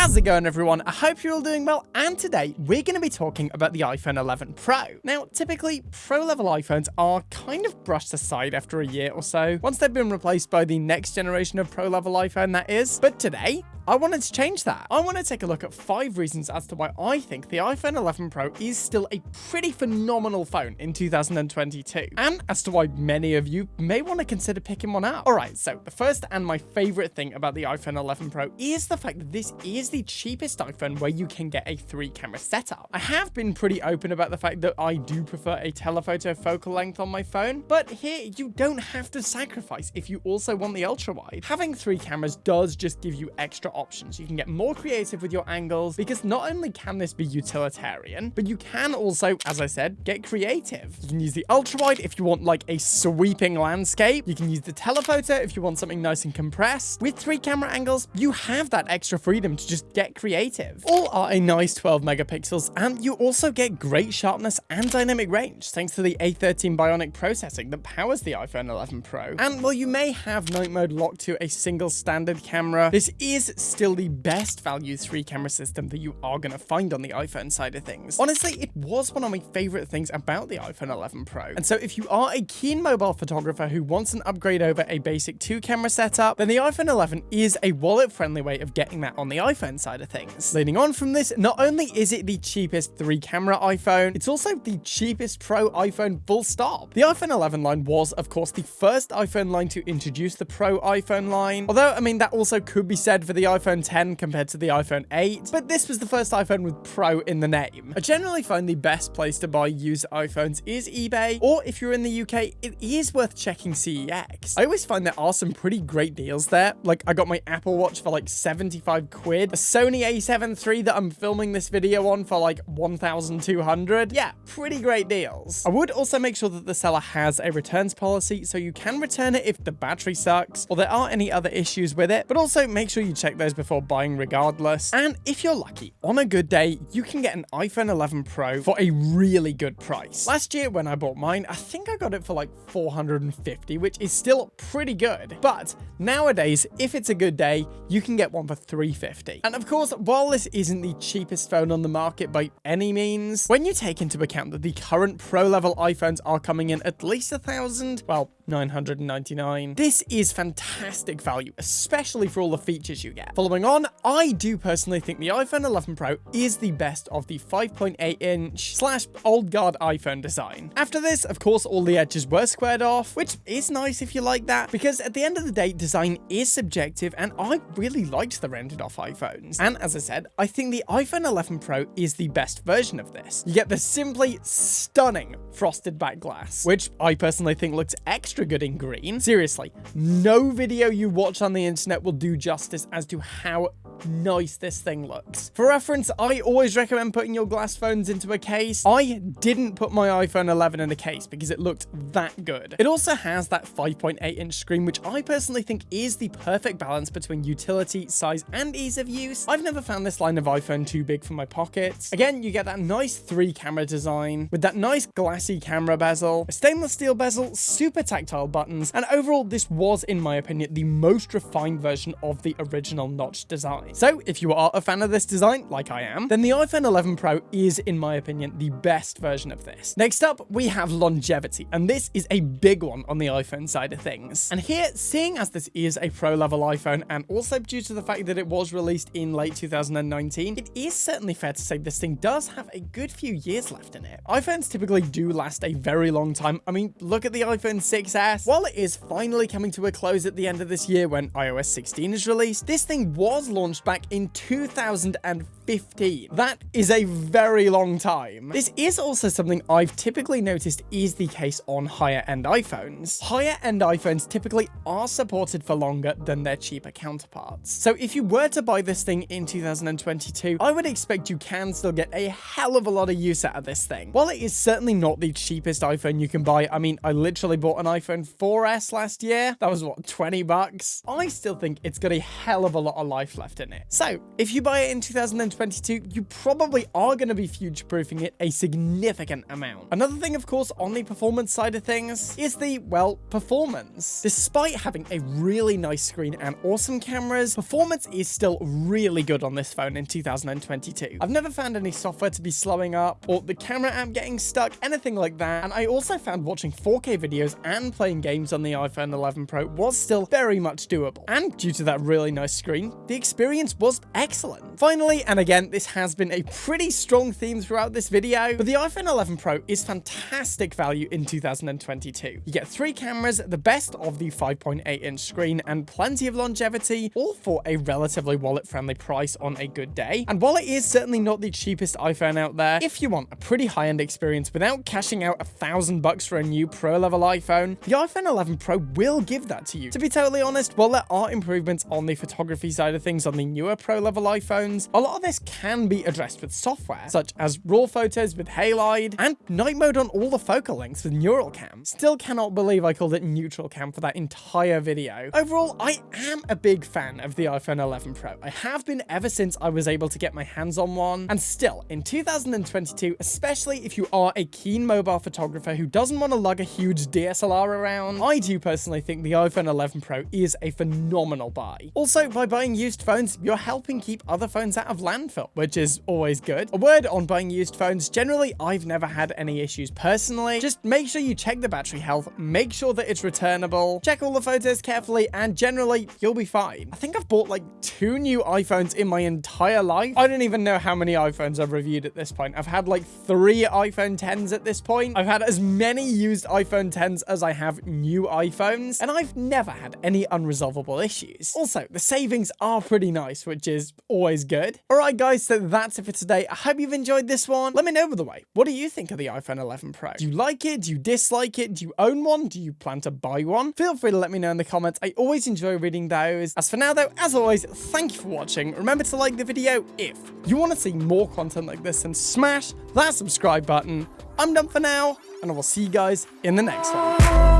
How's it going, everyone? I hope you're all doing well, and today we're going to be talking about the iPhone 11 Pro. Now, typically, Pro-level iPhones are kind of brushed aside after a year or so, once they've been replaced by the next generation of Pro-level iPhone, that is. But today, I wanted to change that. I want to take a look at 5 reasons as to why I think the iPhone 11 Pro is still a pretty phenomenal phone in 2022, and as to why many of you may want to consider picking one up. Alright, so the first and my favorite thing about the iPhone 11 Pro is the fact that this is the cheapest iPhone where you can get a 3-camera setup. I have been pretty open about the fact that I do prefer a telephoto focal length on my phone, but here you don't have to sacrifice if you also want the ultra-wide. Having 3 cameras does just give you extra options. You can get more creative with your angles, because not only can this be utilitarian, but you can also, as I said, get creative. You can use the ultra-wide if you want like a sweeping landscape. You can use the telephoto if you want something nice and compressed. With 3 camera angles, you have that extra freedom to just get creative. All are a nice 12 megapixels, and you also get great sharpness and dynamic range thanks to the A13 Bionic processing that powers the iPhone 11 Pro. And while you may have night mode locked to a single standard camera, this is still the best value 3-camera system that you are going to find on the iPhone side of things. Honestly, it was one of my favorite things about the iPhone 11 Pro. And so if you are a keen mobile photographer who wants an upgrade over a basic 2-camera setup, then the iPhone 11 is a wallet-friendly way of getting that on the iPhone side of things. Leading on from this, not only is it the cheapest 3-camera iPhone, it's also the cheapest Pro iPhone full stop. The iPhone 11 line was, of course, the first iPhone line to introduce the Pro iPhone line. Although, I mean, that also could be said for the iPhone 10 compared to the iPhone 8, but this was the first iPhone with Pro in the name. I generally find the best place to buy used iPhones is eBay, or if you're in the UK, it is worth checking CEX. I always find there are some pretty great deals there. Like, I got my Apple Watch for like 75 quid, a Sony a7 III that I'm filming this video on for like 1,200. Yeah, pretty great deals. I would also make sure that the seller has a returns policy, so you can return it if the battery sucks or there are any other issues with it, but also make sure you check those before buying regardless. And if you're lucky, on a good day, you can get an iPhone 11 Pro for a really good price. Last year when I bought mine, I think I got it for like 450, which is still pretty good. But nowadays, if it's a good day, you can get one for 350. And of course, while this isn't the cheapest phone on the market by any means, when you take into account that the current Pro level iPhones are coming in at least 1,000, well, 999. This is fantastic value, especially for all the features you get. Following on, I do personally think the iPhone 11 Pro is the best of the 5.8-inch / old guard iPhone design. After this, of course, all the edges were squared off, which is nice if you like that, because at the end of the day, design is subjective, and I really liked the rounded off iPhones. And as I said, I think the iPhone 11 Pro is the best version of this. You get the simply stunning frosted back glass, which I personally think looks extra good in green. Seriously, no video you watch on the internet will do justice as to how nice this thing looks. For reference, I always recommend putting your glass phones into a case. I didn't put my iPhone 11 in a case because it looked that good. It also has that 5.8-inch screen, which I personally think is the perfect balance between utility, size, and ease of use. I've never found this line of iPhone too big for my pockets. Again, you get that nice 3-camera design with that nice glassy camera bezel, a stainless steel bezel, super tactile buttons, and overall this was, in my opinion, the most refined version of the original notch design. So if you are a fan of this design, like I am, then the iPhone 11 Pro is, in my opinion, the best version of this. Next up, we have longevity, and this is a big one on the iPhone side of things. And here, seeing as this is a Pro level iPhone, and also due to the fact that it was released in late 2019, it is certainly fair to say this thing does have a good few years left in it. iPhones typically do last a very long time. I mean, look at the iPhone 6s. While it is finally coming to a close at the end of this year when iOS 16 is released, this thing was launched back in 2015. That is a very long time. This is also something I've typically noticed is the case on higher end iPhones. Higher end iPhones typically are supported for longer than their cheaper counterparts. So if you were to buy this thing in 2022, I would expect you can still get a hell of a lot of use out of this thing. While it is certainly not the cheapest iPhone you can buy, I mean, I literally bought an iPhone 4S last year. That was what, 20 bucks? I still think it's got a hell of a lot of life left in in it. So if you buy it in 2022, you probably are going to be future-proofing it a significant amount. Another thing, of course, on the performance side of things is the, well, performance. Despite having a really nice screen and awesome cameras, performance is still really good on this phone in 2022. I've never found any software to be slowing up or the camera app getting stuck, anything like that. And I also found watching 4K videos and playing games on the iPhone 11 Pro was still very much doable. And due to that really nice screen, the experience was excellent. Finally, and again, this has been a pretty strong theme throughout this video, but the iPhone 11 Pro is fantastic value in 2022. You get 3 cameras, the best of the 5.8-inch screen, and plenty of longevity, all for a relatively wallet-friendly price on a good day. And while it is certainly not the cheapest iPhone out there, if you want a pretty high-end experience without cashing out $1,000 for a new Pro-level iPhone, the iPhone 11 Pro will give that to you. To be totally honest, while there are improvements on the photography side of things on the newer Pro-level iPhones, a lot of this can be addressed with software, such as RAW photos with halide, and night mode on all the focal lengths with neural cam. Still cannot believe I called it neutral cam for that entire video. Overall, I am a big fan of the iPhone 11 Pro. I have been ever since I was able to get my hands on one, and still, in 2022, especially if you are a keen mobile photographer who doesn't want to lug a huge DSLR around, I do personally think the iPhone 11 Pro is a phenomenal buy. Also, by buying used phones, you're helping keep other phones out of landfill, which is always good. A word on buying used phones, generally, I've never had any issues personally. Just make sure you check the battery health, make sure that it's returnable, check all the photos carefully, and generally, you'll be fine. I think I've bought like 2 new iPhones in my entire life. I don't even know how many iPhones I've reviewed at this point. I've had like 3 iPhone 10s at this point. I've had as many used iPhone 10s as I have new iPhones, and I've never had any unresolvable issues. Also, the savings are pretty nice, which is always good. Alright guys, so that's it for today. I hope you've enjoyed this one. Let me know, by the way, what do you think of the iPhone 11 Pro? Do you like it? Do you dislike it? Do you own one? Do you plan to buy one? Feel free to let me know in the comments. I always enjoy reading those. As for now though, as always, thank you for watching. Remember to like the video if you want to see more content like this, and smash that subscribe button. I'm done for now, and I will see you guys in the next one.